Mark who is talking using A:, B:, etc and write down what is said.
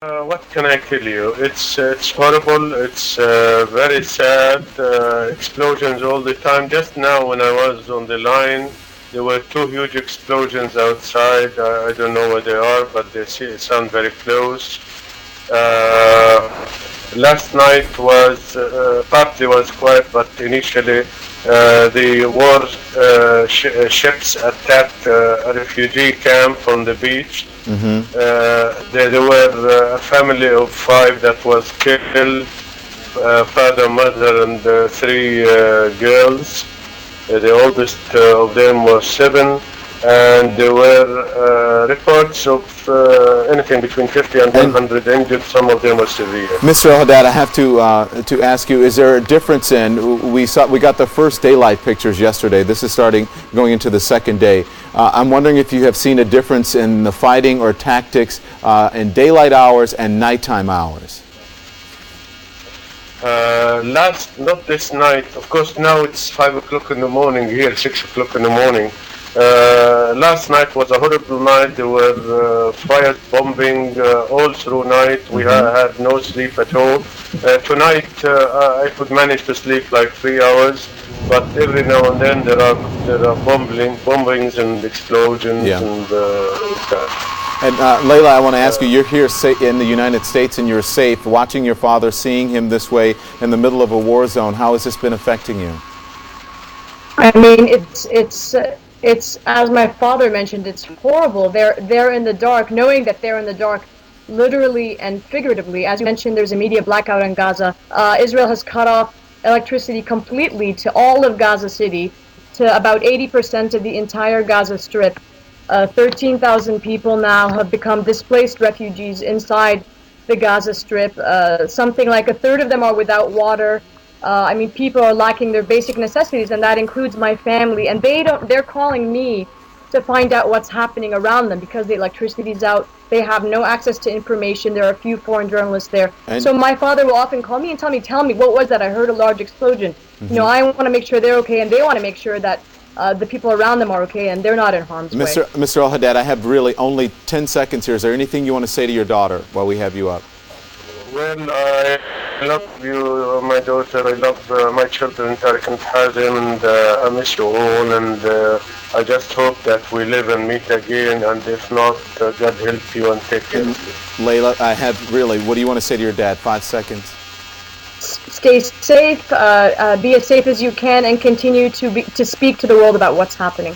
A: What can I tell you? It's horrible. It's very sad. Explosions all the time. Just now, when I was on the line, there were two huge explosions outside. I don't know where they are, but sound very close. Last night was partly was quiet, but initially the war ships attacked a refugee camp on the beach. There were a family of five that was killed, father, mother, and three girls. The oldest of them was 7, and there were reports of anything between 50 and 100 injured. Some of them were severe.
B: Mr. El-Haddad, I have to ask you: is there a difference in we got the first daylight pictures yesterday? This is going into the second day. I'm wondering if you have seen a difference in the fighting or tactics in daylight hours and nighttime hours.
A: Not this night. Of course, now it's 5 o'clock in the morning here, 6 o'clock in the morning. Last night was a horrible night. There were fires, bombing all through night. We had no sleep at all. Tonight I could manage to sleep like 3 hours, but every now and then there are bombings and explosions.
B: Yeah.
A: And
B: Layla, I want to ask you, you're here in the United States and you're safe, watching your father, seeing him this way in the middle of a war zone. How has this been affecting you?
C: I mean, it's as my father mentioned, it's horrible. They're in the dark, knowing that they're in the dark, literally and figuratively. As you mentioned, there's a media blackout in Gaza. Israel has cut off electricity completely to all of Gaza City, to about 80% of the entire Gaza Strip. 13,000 people now have become displaced refugees inside the Gaza Strip. Something like a third of them are without water. I mean, people are lacking their basic necessities, and that includes my family. And they're calling me to find out what's happening around them because the electricity's out. They have no access to information. There are a few foreign journalists there. So my father will often call me and tell me, what was that? I heard a large explosion. You know, I want to make sure they're okay, and they want to make sure that the people around them are okay and they're not in harm's way.
B: Mr. El-Haddad, I have really only 10 seconds here. Is there anything you want to say to your daughter while we have you up?
A: Well, I love you, my daughter. I love my children, Tariq and Hazim, and I miss you all. And I just hope that we live and meet again. And if not, God help you and take care.
B: Layla, I have really, what do you want to say to your dad? 5 seconds.
C: Stay safe, be as safe as you can, and continue to speak to the world about what's happening.